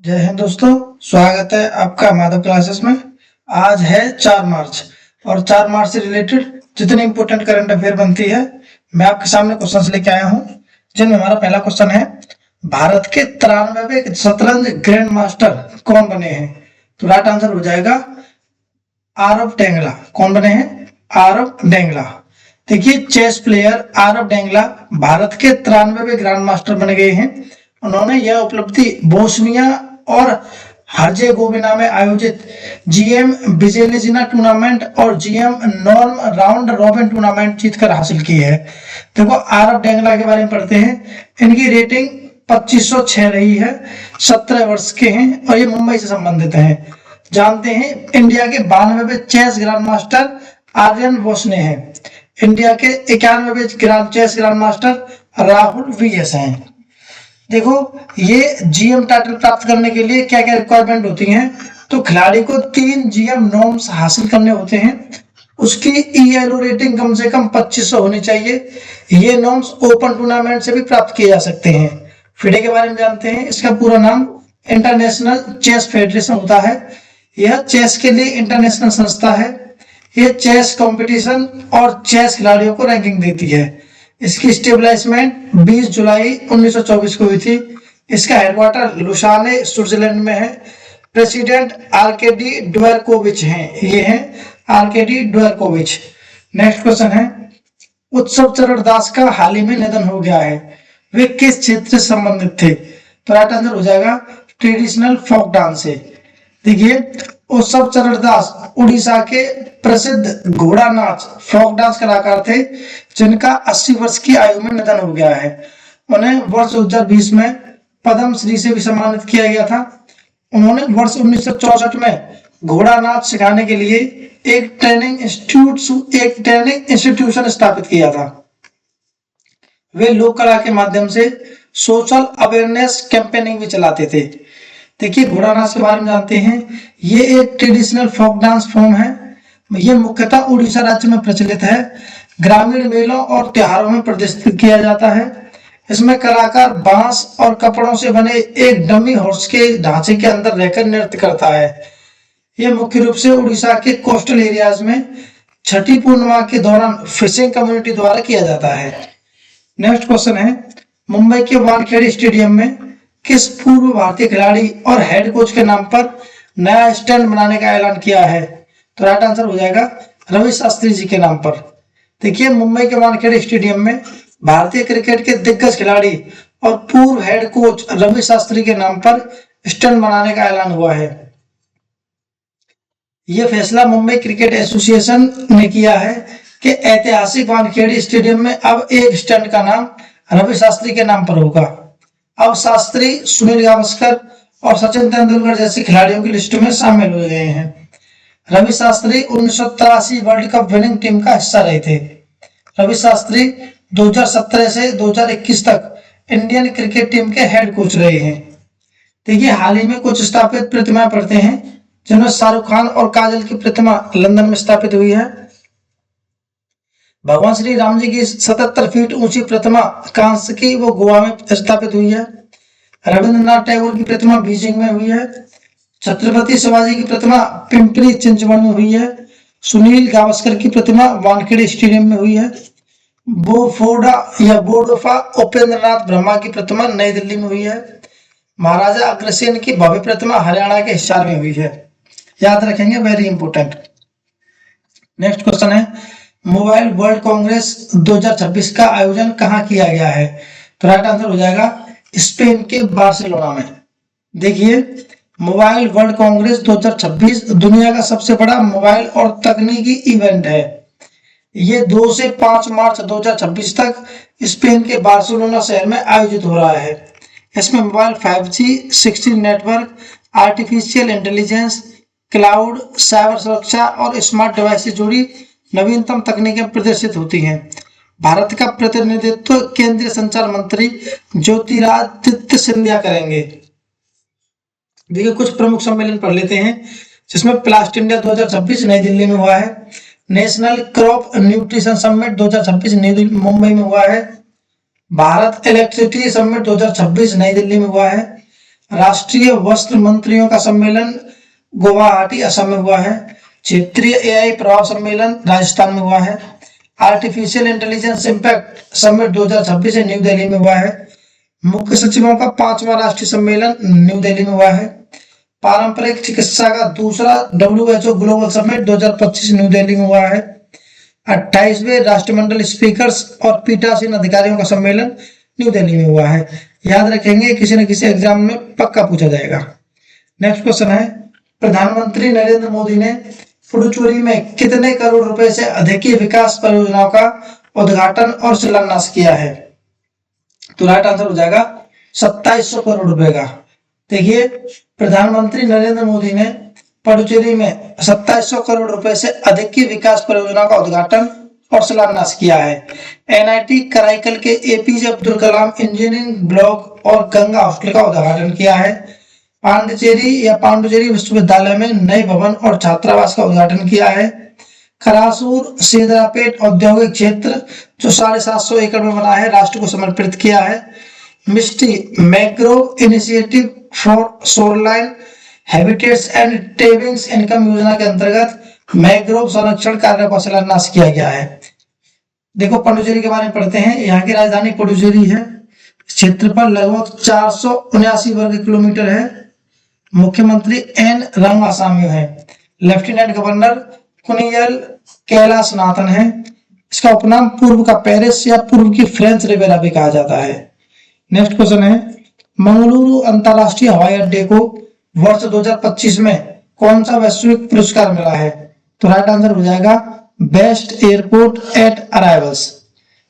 जय हिंद दोस्तों। स्वागत है आपका माधव क्लासेस में। आज है 4 मार्च और 4 मार्च से रिलेटेड जितनी इंपॉर्टेंट करंट अफेयर बनती है मैं आपके सामने क्वेश्चंस लेके आया हूं, जिनमें हमारा पहला क्वेश्चन है, भारत के 93वें शतरंज ग्रैंड मास्टर कौन बने हैं? तो राइट आंसर हो जाएगा आरव डेंगला। कौन बने हैं? आरव डेंगला। देखिए, चेस प्लेयर आरव डेंगला भारत के 93वें ग्रैंड मास्टर बन गए हैं। उन्होंने यह उपलब्धि बोस्निया और हर्जेगोविना में आयोजित जीएम बिजेलेजिना टूर्नामेंट और GM norm round robin tournament जीतकर हासिल की है। देखो, आरव डेंगला के बारे में पढ़ते हैं। इनकी रेटिंग 2506 रही है, 17 वर्ष के हैं और ये मुंबई से संबंधित हैं। जानते हैं, इंडिया के 92वें चेस ग्रैंड मास्टर आर्यन बोसने हैं। इंडिया के 91वें chess grand master Rahul VS हैं। देखो, ये जीएम टाइटल प्राप्त करने के लिए क्या क्या रिक्वायरमेंट होती हैं? तो खिलाड़ी को 3 जीएम नॉर्म्स हासिल करने होते हैं। उसकी ईएलओ रेटिंग कम से कम 2500 होनी चाहिए। ये नॉर्म्स ओपन टूर्नामेंट से भी प्राप्त किए जा सकते हैं। फिडे के बारे में जानते हैं। इसका पूरा नाम इंटरनेशनल चेस फेडरेशन होता है। यह चेस के लिए इंटरनेशनल संस्था है। यह चेस कंपटीशन और चेस खिलाड़ियों को रैंकिंग देती है। इसकी स्टेबलाइजमेंट 20 जुलाई 1924 को हुई थी। इसका हेडक्वार्टर लुसाने स्विट्जरलैंड में है। प्रेसिडेंट आर्केडी ड्वेरकोविच हैं। ये हैं आर्केडी ड्वेरकोविच। नेक्स्ट क्वेश्चन है, उत्सव चरण दास का हाल ही में निधन हो गया है। वे किस क्षेत्र से संबंधित थे? तो राइट आंसर हो जाएगा ट्रेडिशनल फोक डांस से। देखिए, उत्सव चरण दास उड़ीसा के प्रसिद्ध घोड़ा नाच फोक डांस कलाकार थे, जिनका 80 वर्ष की आयु में निधन हो गया है। उन्हें वर्ष 2020 में पद्म श्री से भी सम्मानित किया गया था। उन्होंने वर्ष 1964 में घोड़ा नाच सिखाने के लिए एक ट्रेनिंग इंस्टीट्यूशन स्थापित किया था। वे लोक कला के माध्यम से सोशल अवेयरनेस कैंपेनिंग भी चलाते थे। देखिए, घोड़ा नाच के बारे में जानते हैं। ये एक ट्रेडिशनल फोक डांस फॉर्म है। यह मुख्यतः उड़ीसा राज्य में प्रचलित है। ग्रामीण मेलों और त्योहारों में प्रदर्शित किया जाता है। इसमें कलाकार बांस और कपड़ों से बने एक डमी हॉर्स के ढांचे के अंदर रहकर नृत्य करता है। यह मुख्य रूप से उड़ीसा के कोस्टल एरियाज में छठी पूर्णिमा के दौरान फिशिंग कम्युनिटी द्वारा किया जाता है। नेक्स्ट क्वेश्चन है, मुंबई के वानखेड़े स्टेडियम में किस पूर्व भारतीय खिलाड़ी और हेड कोच के नाम पर नया स्टैंड बनाने का ऐलान किया है? तो राइट आंसर हो जाएगा रवि शास्त्री जी के नाम पर। देखिए, मुंबई के वानखेड़े स्टेडियम में भारतीय क्रिकेट के दिग्गज खिलाड़ी और पूर्व हेड कोच रवि शास्त्री के नाम पर स्टैंड बनाने का ऐलान हुआ है। यह फैसला मुंबई क्रिकेट एसोसिएशन ने किया है कि ऐतिहासिक वानखेड़े स्टेडियम में अब एक स्टैंड का नाम रवि शास्त्री के नाम पर होगा। अब शास्त्री सुनील गावस्कर और सचिन तेंदुलकर जैसे खिलाड़ियों की लिस्ट में शामिल हो गए हैं। Ravi Shastri 1983 world cup winning team का हिस्सा रहे थे। रवि शास्त्री 2017 से 2021 तक इंडियन क्रिकेट टीम के हेड कोच रहे हैं। देखिए, हाल ही में कुछ स्थापित प्रतिमाएं पढ़ते हैं, जिनमें शाहरुख खान और काजल की प्रतिमा लंदन में स्थापित हुई है। भगवान श्री राम जी की 77 फीट ऊंची प्रतिमा कांस्य की, वो गोवा में स्थापित हुई है। रविंद्रनाथ टैगोर की प्रतिमा बीजिंग में हुई है। छत्रपति शिवाजी की प्रतिमा पिंपरी चिंचवड में हुई है। सुनील गावस्कर की प्रतिमा वानखेड़े स्टेडियम में हुई है। बोफोर्डा या बोर्डोफा उपेंद्रनाथ ब्रह्मा की प्रतिमा नई दिल्ली में हुई है। महाराजा अग्रसेन की भव्य प्रतिमा हरियाणा के हिसार में हुई है। याद रखेंगे, वेरी इंपोर्टेंट। नेक्स्ट क्वेश्चन है, मोबाइल वर्ल्ड कांग्रेस 2026 का आयोजन कहाँ किया गया है? तो राइट आंसर हो जाएगा स्पेन के बार्सिलोना में। देखिए, मोबाइल वर्ल्ड कांग्रेस 2026 दुनिया का सबसे बड़ा मोबाइल और तकनीकी इवेंट है। ये 2 से 5 मार्च 2026 तक स्पेन के बार्सिलोना शहर में आयोजित हो रहा है। इसमें mobile 5G, 6G network, artificial intelligence, cloud, cyber सुरक्षा और स्मार्ट डिवाइस से जुड़ी नवीनतम तकनीकें प्रदर्शित होती हैं। भारत का प्रतिनिधित्व केंद्रीय संचार मंत्री ज्योतिरादित्य सिंधिया करेंगे। देखिए, कुछ प्रमुख सम्मेलन पढ़ लेते हैं, जिसमें प्लास्ट इंडिया 2026 नई दिल्ली में हुआ है। National crop nutrition summit 2026 Mumbai में हुआ है। भारत इलेक्ट्रिसिटी समिट 2026 नई दिल्ली में हुआ है। राष्ट्रीय वस्त्र मंत्रियों का सम्मेलन गुवाहाटी असम में हुआ है। क्षेत्रीय एआई प्रभाव सम्मेलन राजस्थान में हुआ है। आर्टिफिशियल इंटेलिजेंस इम्पैक्ट समिट 2026 से न्यू दिल्ली में हुआ है। मुख्य सचिवों का 5वां राष्ट्रीय सम्मेलन न्यू दिल्ली में हुआ है। पारंपरिक चिकित्सा का दूसरा WHO global summit 2025 new Delhi में हुआ है। 28वें राष्ट्रमंडल स्पीकर्स और पीठासीन अधिकारियों का सम्मेलन न्यू दिल्ली में हुआ है। याद रखेंगे, किसी न किसी एग्जाम में पक्का पूछा जाएगा। नेक्स्ट क्वेश्चन है, प्रधानमंत्री नरेंद्र मोदी ने पुडुचेरी में कितने करोड़ रुपए से अधिक की विकास परियोजनाओं का उद्घाटन और शिलान्यास किया है? तो राइट आंसर हो जाएगा 2700 करोड़ रुपए का। देखिए, प्रधानमंत्री नरेंद्र मोदी ने पुडुचेरी में 2700 करोड़ रुपए से अधिक की विकास परियोजना का उद्घाटन और शिलान्यास किया है। NIT कराईकल के APJ Abdul Kalam engineering block और गंगा हॉस्टल का उद्घाटन किया है। पांडिचेरी विश्वविद्यालय में नए भवन और छात्रावास का उद्घाटन किया है। खरासूर सेदरापेट औद्योगिक क्षेत्र जो 750 एकड़ में बना है, राष्ट्र को समर्पित किया है। MISHTI mangrove initiative for shoreline habitats and टेविंग्स इनकम योजना के अंतर्गत मैग्रोव संरक्षण कार्य का शिलान्यास किया गया है। देखो, पुडुचेरी के बारे में पढ़ते हैं। यहाँ की राजधानी पुडुचेरी है। क्षेत्रफल लगभग 479 वर्ग किलोमीटर है। मुख्यमंत्री एन रंगासामी है। लेफ्टिनेंट गवर्नर कुनियल कैलाशनाथन है। इसका उपनाम पूर्व का पेरिस या पूर्व की फ्रेंच रिवेरा भी कहा जाता है। नेक्स्ट क्वेश्चन है, मंगलुरु अंतरराष्ट्रीय हवाई अड्डे को वर्ष 2025 में कौन सा वैश्विक पुरस्कार मिला है? तो राइट आंसर हो जाएगा बेस्ट एयरपोर्ट एट अराइवल्स।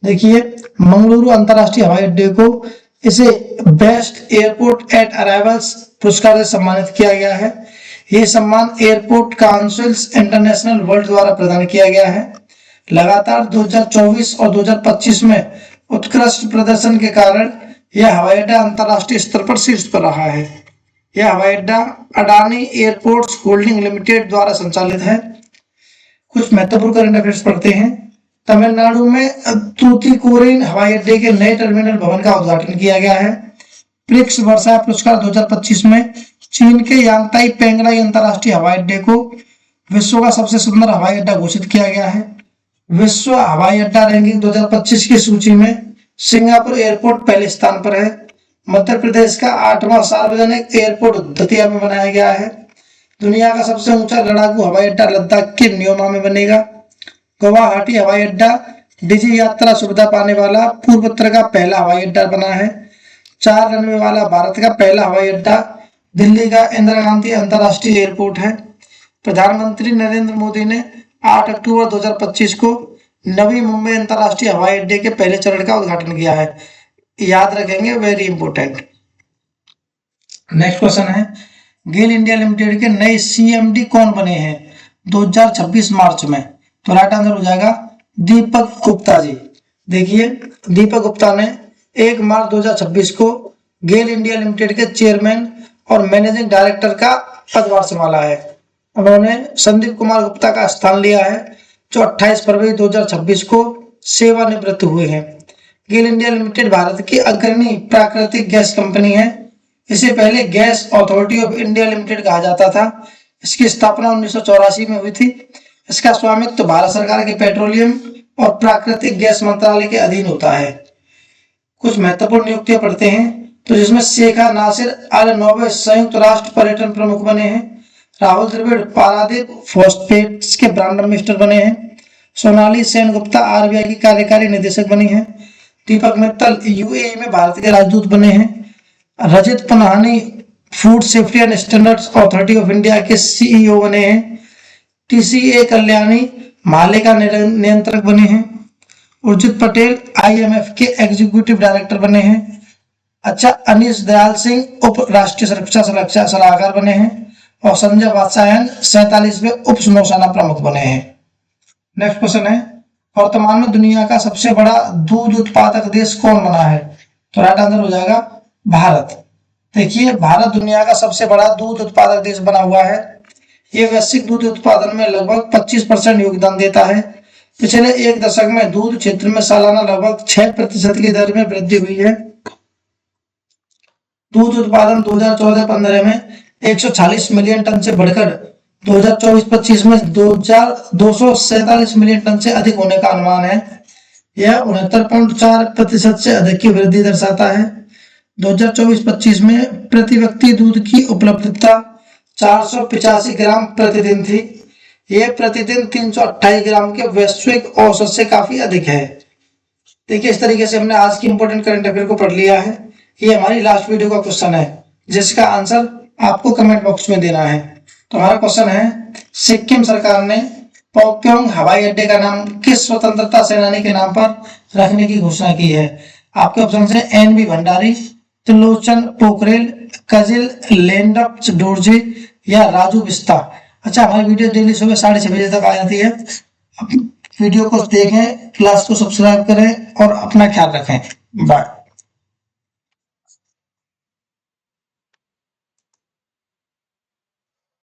देखिए, मंगलुरु अंतरराष्ट्रीय हवाई अड्डे को इसे बेस्ट एयरपोर्ट एट अराइवल्स पुरस्कार से सम्मानित किया गया है। यह सम्मान एयरपोर्ट काउंसिल्स इंटरनेशनल वर्ल्ड द्वारा प्रदान किया गया है। लगातार 2024 और 2025 में उत्कृष्ट प्रदर्शन के कारण यह हवाई अड्डा अंतरराष्ट्रीय स्तर पर शीर्ष पर रहा है। यह हवाई अड्डा अडानी एयरपोर्ट्स होल्डिंग लिमिटेड द्वारा संचालित है। कुछ महत्वपूर्ण करंट अफेयर्स पढ़ते हैं। तमिलनाडु में तूतीकोरिन हवाई अड्डे के नए टर्मिनल भवन का उद्घाटन किया गया है। प्रिक्स वर्षा पुरस्कार 2025 में चीन के यांगताई पेंगनाई अंतरराष्ट्रीय हवाई अड्डे को विश्व का सबसे सुंदर हवाई अड्डा घोषित किया गया है। विश्व हवाई अड्डा रैंकिंग 2025 की सूची में सिंगापुर एयरपोर्ट पहले स्थान पर है। मध्य प्रदेश का 8वां सार्वजनिक एयरपोर्ट दतिया में बनाया गया है। दुनिया का सबसे ऊंचा लड़ाकू हवाई अड्डा लद्दाख के न्योमा में बनेगा। गुवाहाटी हवाई अड्डा डिजी यात्रा सुविधा पाने वाला पूर्वोत्तर का पहला हवाई अड्डा बना है। 4 रनवे वाला भारत का पहला हवाई अड्डा दिल्ली का इंदिरा गांधी अंतरराष्ट्रीय एयरपोर्ट है। प्रधानमंत्री नरेंद्र मोदी ने 8 अक्टूबर 2025 को नवी मुंबई अंतरराष्ट्रीय हवाई अड्डे के पहले चरण का उद्घाटन किया है। याद रखेंगे, वेरी इंपोर्टेंट। नेक्स्ट क्वेश्चन है, गेल इंडिया लिमिटेड के नए CMD कौन बने हैं 2026 मार्च में? तो राइट आंसर हो जाएगा दीपक गुप्ता जी। देखिए, दीपक गुप्ता ने 1 मार्च 2026 को गेल इंडिया लिमिटेड के चेयरमैन और मैनेजिंग डायरेक्टर का पदभार संभाला है। उन्होंने संदीप कुमार गुप्ता का स्थान लिया है, जो 28 फरवरी 2026 को सेवानिवृत्त हुए हैं। गेल इंडिया लिमिटेड भारत की अग्रणी प्राकृतिक गैस कंपनी है। इसे पहले gas authority of India limited कहा जाता था। इसकी स्थापना 1984 में हुई थी। इसका स्वामित्व तो भारत सरकार के पेट्रोलियम और प्राकृतिक गैस मंत्रालय के अधीन होता है। कुछ महत्वपूर्ण नियुक्तियां पढ़ते हैं, तो जिसमें शेखा नासिर अल नोबे संयुक्त राष्ट्र पर्यटन प्रमुख बने हैं। राहुल द्रविड़ पारादीप फॉस्फेट्स के ब्रांड एम्बेसडर बने हैं। सोनाली सेनगुप्ता RBI की कार्यकारी निदेशक बनी है। दीपक मित्तल UAE में भारत के राजदूत बने हैं। Rajat Punhani food safety and standards authority of India के CEO बने हैं। TCA कल्याणी माले का नियंत्रक बने हैं। उर्जित पटेल IMF के एग्जीक्यूटिव डायरेक्टर बने हैं। अच्छा, अनीश दयाल सिंह उप राष्ट्रीय सुरक्षा सलाहकार बने हैं। और संजय वात्सायन 47वें उप नौसेना प्रमुख बने हैं। नेक्स्ट क्वेश्चन है, वर्तमान में दुनिया का सबसे बड़ा दूध उत्पादक देश कौन बना है? तो राइट आंसर हो जाएगा भारत। देखिए, भारत दुनिया का सबसे बड़ा दूध उत्पादक देश बना हुआ है। ये वैश्विक दूध उत्पादन में लगभग 25% योगदान देता है। पिछले 1 दशक में दूध क्षेत्र में सालाना लगभग 6% की दर में वृद्धि हुई है। दूध उत्पादन 2014-15 में 140 मिलियन टन से बढ़कर 2024-25 में 247 मिलियन टन से अधिक होने का अनुमान है। यह 69.4% से अधिक की वृद्धि दर्शाता है। 2024-25 में प्रति व्यक्ति दूध की उपलब्धता 485 ग्राम प्रतिदिन थी। यह प्रतिदिन 328 ग्राम के वैश्विक औसत से काफी अधिक है। देखिए, इस तरीके से हमने आज की इंपॉर्टेंट करंट अफेयर को पढ़ लिया है। ये हमारी लास्ट वीडियो का क्वेश्चन है, जिसका आंसर आपको कमेंट बॉक्स में देना है। तो हमारा क्वेश्चन है, सिक्किम सरकार ने पोक्योंग हवाई अड्डे का नाम किस स्वतंत्रता सेनानी के नाम पर रखने की घोषणा की है? आपके ऑप्शन है एन.बी. भंडारी, त्रिलोचन पोखरेल, कजिल लेंडप डोरजे या राजू बिस्ता। अच्छा, हमारी वीडियो डेली सुबह 6:30 बजे तक आ जाती है। वीडियो को देखें, क्लास को सब्सक्राइब करें और अपना ख्याल रखें। बाय।